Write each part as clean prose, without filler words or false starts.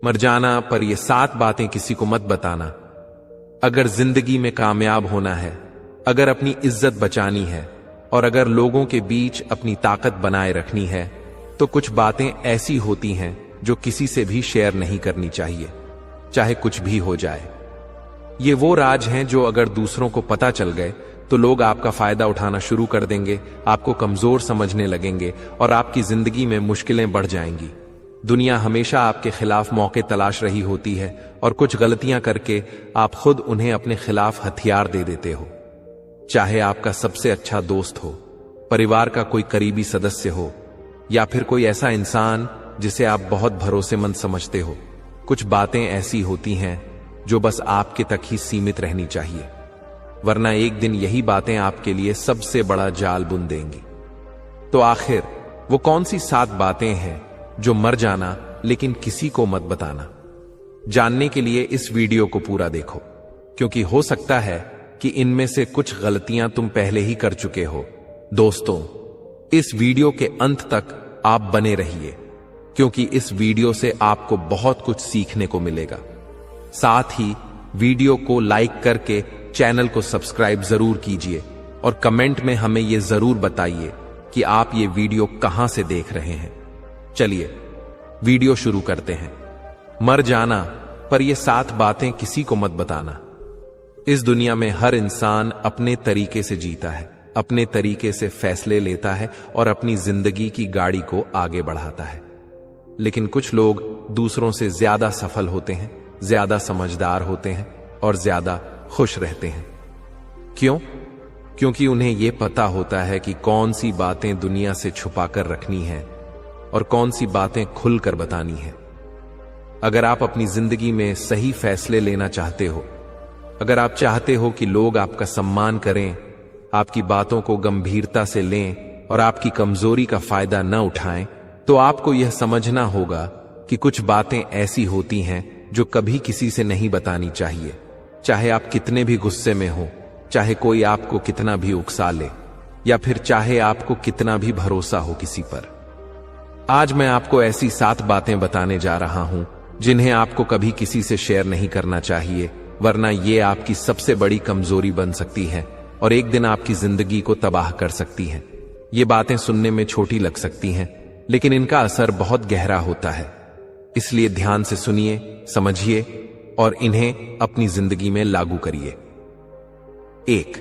मर जाना, पर ये 7 बातें किसी को मत बताना। अगर जिंदगी में कामयाब होना है, अगर अपनी इज्जत बचानी है और अगर लोगों के बीच अपनी ताकत बनाए रखनी है, तो कुछ बातें ऐसी होती हैं जो किसी से भी शेयर नहीं करनी चाहिए, चाहे कुछ भी हो जाए। ये वो राज हैं जो अगर दूसरों को पता चल गए तो लोग आपका फायदा उठाना शुरू कर देंगे, आपको कमजोर समझने लगेंगे और आपकी जिंदगी में मुश्किलें बढ़ जाएंगी। दुनिया हमेशा आपके खिलाफ मौके तलाश रही होती है और कुछ गलतियां करके आप खुद उन्हें अपने खिलाफ हथियार दे देते हो। चाहे आपका सबसे अच्छा दोस्त हो, परिवार का कोई करीबी सदस्य हो या फिर कोई ऐसा इंसान जिसे आप बहुत भरोसेमंद समझते हो, कुछ बातें ऐसी होती हैं जो बस आपके तक ही सीमित रहनी चाहिए, वरना एक दिन यही बातें आपके लिए सबसे बड़ा जाल बुन देंगी। तो आखिर वो कौन सी 7 बातें हैं जो मर जाना लेकिन किसी को मत बताना? जानने के लिए इस वीडियो को पूरा देखो, क्योंकि हो सकता है कि इनमें से कुछ गलतियां तुम पहले ही कर चुके हो। दोस्तों, इस वीडियो के अंत तक आप बने रहिए, क्योंकि इस वीडियो से आपको बहुत कुछ सीखने को मिलेगा। साथ ही वीडियो को लाइक करके चैनल को सब्सक्राइब जरूर कीजिए और कमेंट में हमें यह जरूर बताइए कि आप ये वीडियो कहां से देख रहे हैं। चलिए वीडियो शुरू करते हैं। मर जाना, पर ये 7 बातें किसी को मत बताना। इस दुनिया में हर इंसान अपने तरीके से जीता है, अपने तरीके से फैसले लेता है और अपनी जिंदगी की गाड़ी को आगे बढ़ाता है। लेकिन कुछ लोग दूसरों से ज्यादा सफल होते हैं, ज्यादा समझदार होते हैं और ज्यादा खुश रहते हैं। क्यों? क्योंकि उन्हें यह पता होता है कि कौन सी बातें दुनिया से छुपाकर रखनी है और कौन सी बातें खुलकर बतानी है। अगर आप अपनी जिंदगी में सही फैसले लेना चाहते हो, अगर आप चाहते हो कि लोग आपका सम्मान करें, आपकी बातों को गंभीरता से लें और आपकी कमजोरी का फायदा न उठाएं, तो आपको यह समझना होगा कि कुछ बातें ऐसी होती हैं जो कभी किसी से नहीं बतानी चाहिए, चाहे आप कितने भी गुस्से में हो, चाहे कोई आपको कितना भी उकसा ले या फिर चाहे आपको कितना भी भरोसा हो किसी पर। आज मैं आपको ऐसी 7 बातें बताने जा रहा हूं जिन्हें आपको कभी किसी से शेयर नहीं करना चाहिए, वरना ये आपकी सबसे बड़ी कमजोरी बन सकती है और एक दिन आपकी जिंदगी को तबाह कर सकती है। ये बातें सुनने में छोटी लग सकती हैं, लेकिन इनका असर बहुत गहरा होता है। इसलिए ध्यान से सुनिए, समझिए और इन्हें अपनी जिंदगी में लागू करिए। 1.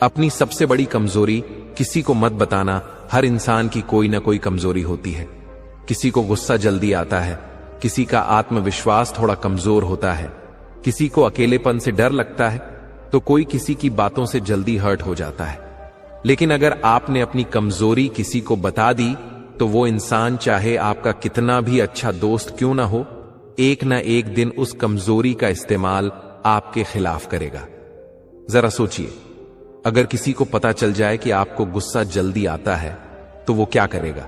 अपनी सबसे बड़ी कमजोरी किसी को मत बताना। हर इंसान की कोई ना कोई कमजोरी होती है। किसी को गुस्सा जल्दी आता है, किसी का आत्मविश्वास थोड़ा कमजोर होता है, किसी को अकेलेपन से डर लगता है, तो कोई किसी की बातों से जल्दी हर्ट हो जाता है। लेकिन अगर आपने अपनी कमजोरी किसी को बता दी, तो वो इंसान चाहे आपका कितना भी अच्छा दोस्त क्यों ना हो, एक ना एक दिन उस कमजोरी का इस्तेमाल आपके खिलाफ करेगा। जरा सोचिए, अगर किसी को पता चल जाए कि आपको गुस्सा जल्दी आता है, तो वो क्या करेगा?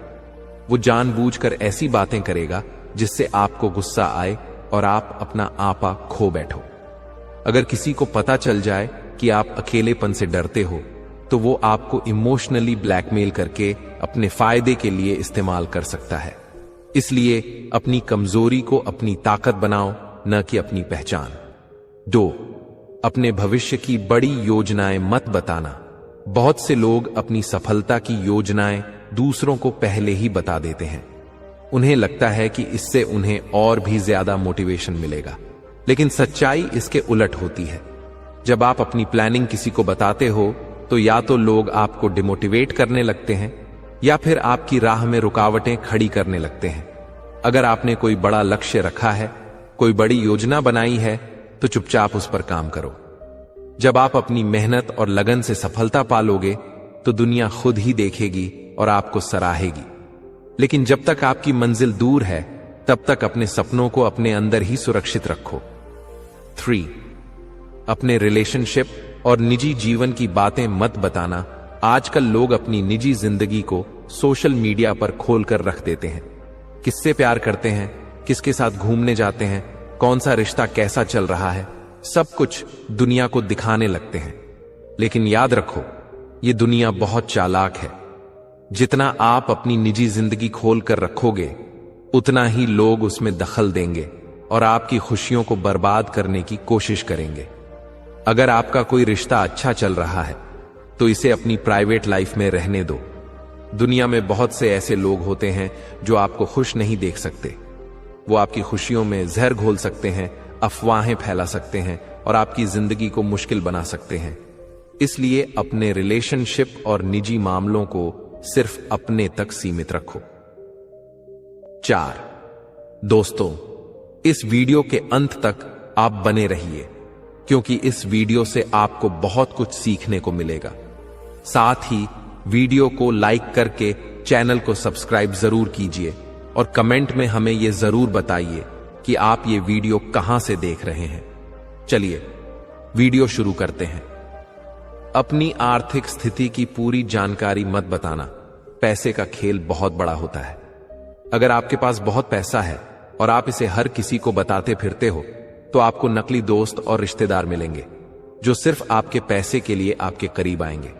वो जानबूझकर ऐसी बातें करेगा जिससे आपको गुस्सा आए और आप अपना आपा खो बैठो। अगर किसी को पता चल जाए कि आप अकेलेपन से डरते हो, तो वो आपको इमोशनली ब्लैकमेल करके अपने फायदे के लिए इस्तेमाल कर सकता है। इसलिए अपनी कमजोरी को अपनी ताकत बनाओ, न कि अपनी पहचान। 2. अपने भविष्य की बड़ी योजनाएं मत बताना। बहुत से लोग अपनी सफलता की योजनाएं दूसरों को पहले ही बता देते हैं। उन्हें लगता है कि इससे उन्हें और भी ज्यादा मोटिवेशन मिलेगा, लेकिन सच्चाई इसके उलट होती है। जब आप अपनी प्लानिंग किसी को बताते हो, तो या तो लोग आपको डिमोटिवेट करने लगते हैं या फिर आपकी राह में रुकावटें खड़ी करने लगते हैं। अगर आपने कोई बड़ा लक्ष्य रखा है, कोई बड़ी योजना बनाई है, तो चुपचाप उस पर काम करो। जब आप अपनी मेहनत और लगन से सफलता पालोगे, तो दुनिया खुद ही देखेगी और आपको सराहेगी। लेकिन जब तक आपकी मंजिल दूर है, तब तक अपने सपनों को अपने अंदर ही सुरक्षित रखो। 3. अपने रिलेशनशिप और निजी जीवन की बातें मत बताना। आजकल लोग अपनी निजी जिंदगी को सोशल मीडिया पर खोलकर रख देते हैं। किससे प्यार करते हैं, किसके साथ घूमने जाते हैं, कौन सा रिश्ता कैसा चल रहा है, सब कुछ दुनिया को दिखाने लगते हैं। लेकिन याद रखो, ये दुनिया बहुत चालाक है। जितना आप अपनी निजी जिंदगी खोल कर रखोगे, उतना ही लोग उसमें दखल देंगे और आपकी खुशियों को बर्बाद करने की कोशिश करेंगे। अगर आपका कोई रिश्ता अच्छा चल रहा है तो इसे अपनी प्राइवेट लाइफ में रहने दो। दुनिया में बहुत से ऐसे लोग होते हैं जो आपको खुश नहीं देख सकते। वो आपकी खुशियों में जहर घोल सकते हैं, अफवाहें फैला सकते हैं और आपकी जिंदगी को मुश्किल बना सकते हैं। इसलिए अपने रिलेशनशिप और निजी मामलों को सिर्फ अपने तक सीमित रखो। 4. दोस्तों, इस वीडियो के अंत तक आप बने रहिए, क्योंकि इस वीडियो से आपको बहुत कुछ सीखने को मिलेगा। साथ ही वीडियो को लाइक करके चैनल को सब्सक्राइब जरूर कीजिए और कमेंट में हमें यह जरूर बताइए कि आप ये वीडियो कहां से देख रहे हैं। चलिए वीडियो शुरू करते हैं। अपनी आर्थिक स्थिति की पूरी जानकारी मत बताना। पैसे का खेल बहुत बड़ा होता है। अगर आपके पास बहुत पैसा है और आप इसे हर किसी को बताते फिरते हो तो आपको नकली दोस्त और रिश्तेदार मिलेंगे जो सिर्फ आपके पैसे के लिए आपके करीब आएंगे।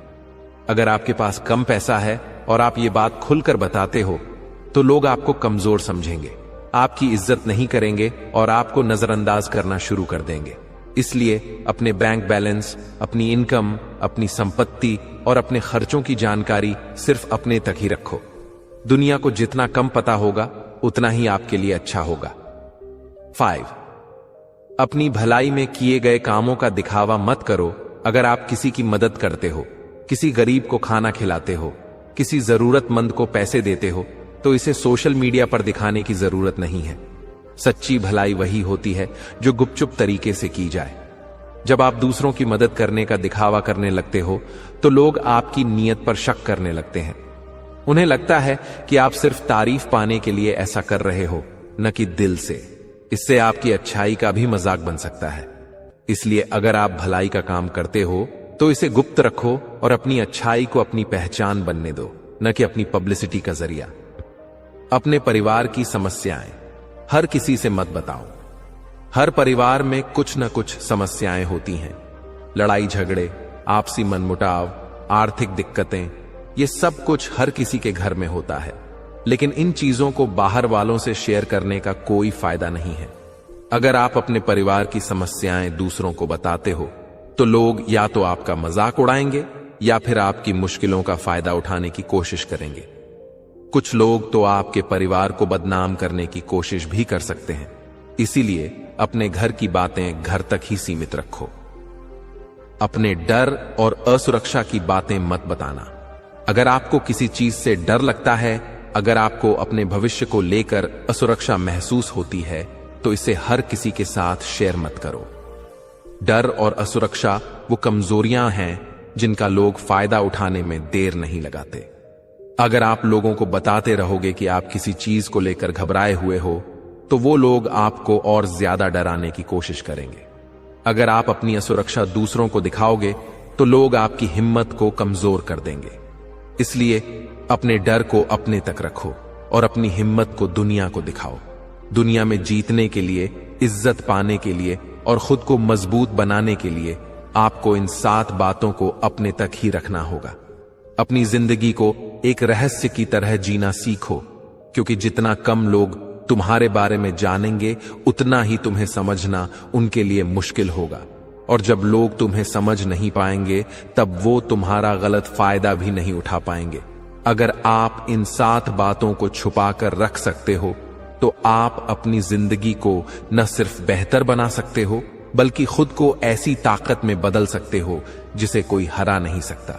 अगर आपके पास कम पैसा है और आप ये बात खुलकर बताते हो तो लोग आपको कमजोर समझेंगे, आपकी इज्जत नहीं करेंगे और आपको नजरअंदाज करना शुरू कर देंगे। इसलिए अपने बैंक बैलेंस, अपनी इनकम, अपनी संपत्ति और अपने खर्चों की जानकारी सिर्फ अपने तक ही रखो। दुनिया को जितना कम पता होगा उतना ही आपके लिए अच्छा होगा। 5. अपनी भलाई में किए गए कामों का दिखावा मत करो। अगर आप किसी की मदद करते हो, किसी गरीब को खाना खिलाते हो, किसी जरूरतमंद को पैसे देते हो, तो इसे सोशल मीडिया पर दिखाने की जरूरत नहीं है। सच्ची भलाई वही होती है जो गुपचुप तरीके से की जाए। जब आप दूसरों की मदद करने का दिखावा करने लगते हो तो लोग आपकी नीयत पर शक करने लगते हैं। उन्हें लगता है कि आप सिर्फ तारीफ पाने के लिए ऐसा कर रहे हो, न कि दिल से। इससे आपकी अच्छाई का भी मजाक बन सकता है। इसलिए अगर आप भलाई का काम करते हो तो इसे गुप्त रखो और अपनी अच्छाई को अपनी पहचान बनने दो, न कि अपनी पब्लिसिटी का जरिया। अपने परिवार की समस्याएं हर किसी से मत बताओ। हर परिवार में कुछ न कुछ समस्याएं होती हैं। लड़ाई झगड़े, आपसी मनमुटाव, आर्थिक दिक्कतें, ये सब कुछ हर किसी के घर में होता है। लेकिन इन चीजों को बाहर वालों से शेयर करने का कोई फायदा नहीं है। अगर आप अपने परिवार की समस्याएं दूसरों को बताते हो तो लोग या तो आपका मजाक उड़ाएंगे या फिर आपकी मुश्किलों का फायदा उठाने की कोशिश करेंगे। कुछ लोग तो आपके परिवार को बदनाम करने की कोशिश भी कर सकते हैं। इसीलिए अपने घर की बातें घर तक ही सीमित रखो। अपने डर और असुरक्षा की बातें मत बताना। अगर आपको किसी चीज से डर लगता है, अगर आपको अपने भविष्य को लेकर असुरक्षा महसूस होती है, तो इसे हर किसी के साथ शेयर मत करो। डर और असुरक्षा वो कमजोरियां हैं जिनका लोग फायदा उठाने में देर नहीं लगाते। अगर आप लोगों को बताते रहोगे कि आप किसी चीज को लेकर घबराए हुए हो तो वो लोग आपको और ज्यादा डराने की कोशिश करेंगे। अगर आप अपनी असुरक्षा दूसरों को दिखाओगे तो लोग आपकी हिम्मत को कमजोर कर देंगे। इसलिए अपने डर को अपने तक रखो और अपनी हिम्मत को दुनिया को दिखाओ। दुनिया में जीतने के लिए, इज्जत पाने के लिए और खुद को मजबूत बनाने के लिए आपको इन 7 बातों को अपने तक ही रखना होगा। अपनी जिंदगी को एक रहस्य की तरह जीना सीखो, क्योंकि जितना कम लोग तुम्हारे बारे में जानेंगे उतना ही तुम्हें समझना उनके लिए मुश्किल होगा। और जब लोग तुम्हें समझ नहीं पाएंगे तब वो तुम्हारा गलत फायदा भी नहीं उठा पाएंगे। अगर आप इन 7 बातों को छुपा कर रख सकते हो तो आप अपनी जिंदगी को न सिर्फ बेहतर बना सकते हो बल्कि खुद को ऐसी ताकत में बदल सकते हो जिसे कोई हरा नहीं सकता।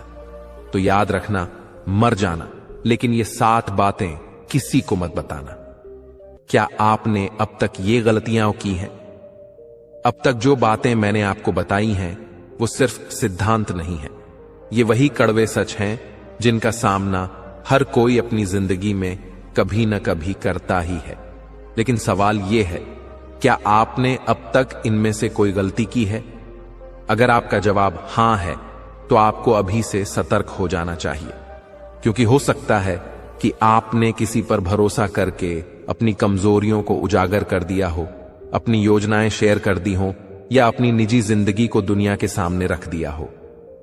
तो याद रखना, मर जाना, लेकिन ये 7 बातें किसी को मत बताना। क्या आपने अब तक ये गलतियां की हैं? अब तक जो बातें मैंने आपको बताई हैं वो सिर्फ सिद्धांत नहीं है। ये वही कड़वे सच हैं जिनका सामना हर कोई अपनी जिंदगी में कभी न कभी करता ही है। लेकिन सवाल ये है, क्या आपने अब तक इनमें से कोई गलती की है? अगर आपका जवाब हां है तो आपको अभी से सतर्क हो जाना चाहिए, क्योंकि हो सकता है कि आपने किसी पर भरोसा करके अपनी कमजोरियों को उजागर कर दिया हो, अपनी योजनाएं शेयर कर दी हो या अपनी निजी जिंदगी को दुनिया के सामने रख दिया हो,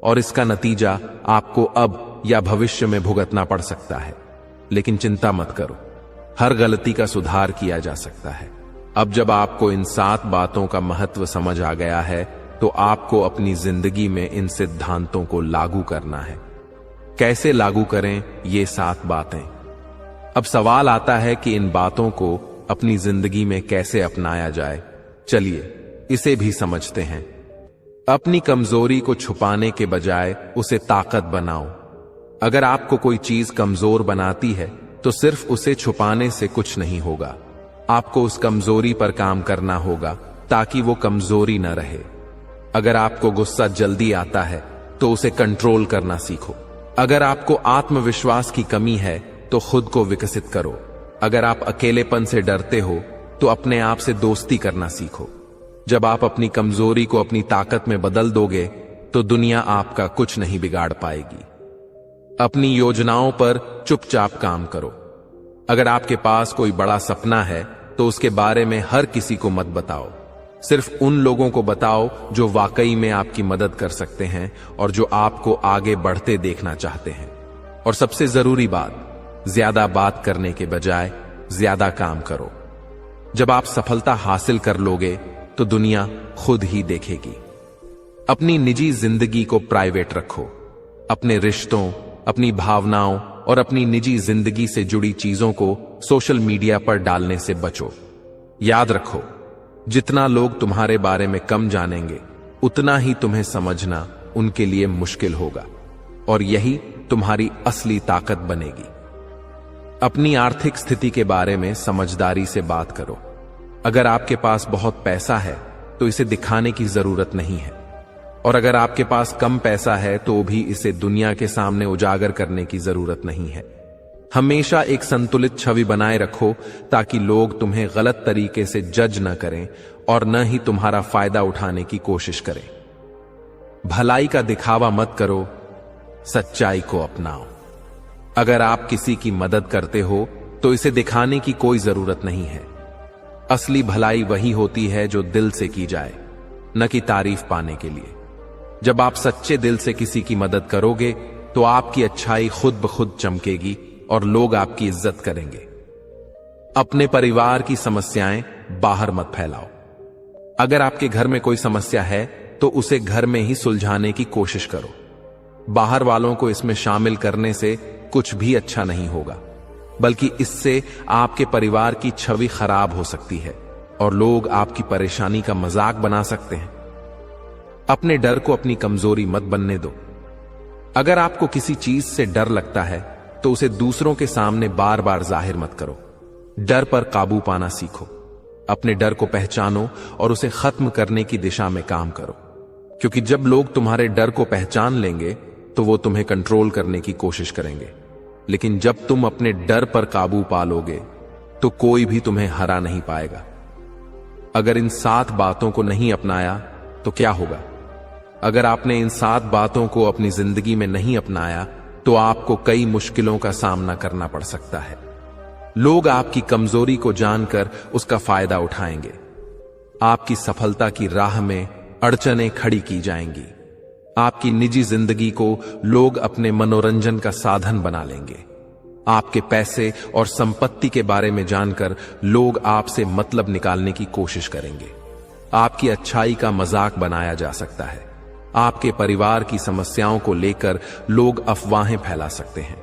और इसका नतीजा आपको अब या भविष्य में भुगतना पड़ सकता है। लेकिन चिंता मत करो, हर गलती का सुधार किया जा सकता है। अब जब आपको इन 7 बातों का महत्व समझ आ गया है, तो आपको अपनी जिंदगी में इन सिद्धांतों को लागू करना है। कैसे लागू करें ये 7 बातें? अब सवाल आता है कि इन बातों को अपनी जिंदगी में कैसे अपनाया जाए। चलिए इसे भी समझते हैं। अपनी कमजोरी को छुपाने के बजाय उसे ताकत बनाओ। अगर आपको कोई चीज कमजोर बनाती है तो सिर्फ उसे छुपाने से कुछ नहीं होगा। आपको उस कमजोरी पर काम करना होगा ताकि वो कमजोरी न रहे। अगर आपको गुस्सा जल्दी आता है तो उसे कंट्रोल करना सीखो। अगर आपको आत्मविश्वास की कमी है तो खुद को विकसित करो। अगर आप अकेलेपन से डरते हो तो अपने आप से दोस्ती करना सीखो। जब आप अपनी कमजोरी को अपनी ताकत में बदल दोगे तो दुनिया आपका कुछ नहीं बिगाड़ पाएगी। अपनी योजनाओं पर चुपचाप काम करो। अगर आपके पास कोई बड़ा सपना है तो उसके बारे में हर किसी को मत बताओ। सिर्फ उन लोगों को बताओ जो वाकई में आपकी मदद कर सकते हैं और जो आपको आगे बढ़ते देखना चाहते हैं। और सबसे जरूरी बात, ज्यादा बात करने के बजाय ज्यादा काम करो। जब आप सफलता हासिल कर लोगे तो दुनिया खुद ही देखेगी। अपनी निजी जिंदगी को प्राइवेट रखो। अपने रिश्तों, अपनी भावनाओं और अपनी निजी जिंदगी से जुड़ी चीजों को सोशल मीडिया पर डालने से बचो। याद रखो, जितना लोग तुम्हारे बारे में कम जानेंगे उतना ही तुम्हें समझना उनके लिए मुश्किल होगा, और यही तुम्हारी असली ताकत बनेगी। अपनी आर्थिक स्थिति के बारे में समझदारी से बात करो। अगर आपके पास बहुत पैसा है तो इसे दिखाने की जरूरत नहीं है, और अगर आपके पास कम पैसा है तो भी इसे दुनिया के सामने उजागर करने की जरूरत नहीं है। हमेशा एक संतुलित छवि बनाए रखो ताकि लोग तुम्हें गलत तरीके से जज न करें और न ही तुम्हारा फायदा उठाने की कोशिश करें। भलाई का दिखावा मत करो, सच्चाई को अपनाओ। अगर आप किसी की मदद करते हो तो इसे दिखाने की कोई जरूरत नहीं है। असली भलाई वही होती है जो दिल से की जाए, न कि तारीफ पाने के लिए। जब आप सच्चे दिल से किसी की मदद करोगे तो आपकी अच्छाई खुद ब खुद चमकेगी और लोग आपकी इज्जत करेंगे। अपने परिवार की समस्याएं बाहर मत फैलाओ। अगर आपके घर में कोई समस्या है तो उसे घर में ही सुलझाने की कोशिश करो। बाहर वालों को इसमें शामिल करने से कुछ भी अच्छा नहीं होगा, बल्कि इससे आपके परिवार की छवि खराब हो सकती है और लोग आपकी परेशानी का मजाक बना सकते हैं। अपने डर को अपनी कमजोरी मत बनने दो। अगर आपको किसी चीज से डर लगता है तो उसे दूसरों के सामने बार बार जाहिर मत करो। डर पर काबू पाना सीखो। अपने डर को पहचानो और उसे खत्म करने की दिशा में काम करो, क्योंकि जब लोग तुम्हारे डर को पहचान लेंगे तो वो तुम्हें कंट्रोल करने की कोशिश करेंगे। लेकिन जब तुम अपने डर पर काबू पा लोगे तो कोई भी तुम्हें हरा नहीं पाएगा। अगर इन 7 बातों को नहीं अपनाया तो क्या होगा? अगर आपने इन 7 बातों को अपनी जिंदगी में नहीं अपनाया तो आपको कई मुश्किलों का सामना करना पड़ सकता है। लोग आपकी कमजोरी को जानकर उसका फायदा उठाएंगे। आपकी सफलता की राह में अड़चनें खड़ी की जाएंगी। आपकी निजी जिंदगी को लोग अपने मनोरंजन का साधन बना लेंगे। आपके पैसे और संपत्ति के बारे में जानकर लोग आपसे मतलब निकालने की कोशिश करेंगे। आपकी अच्छाई का मजाक बनाया जा सकता है। आपके परिवार की समस्याओं को लेकर लोग अफवाहें फैला सकते हैं।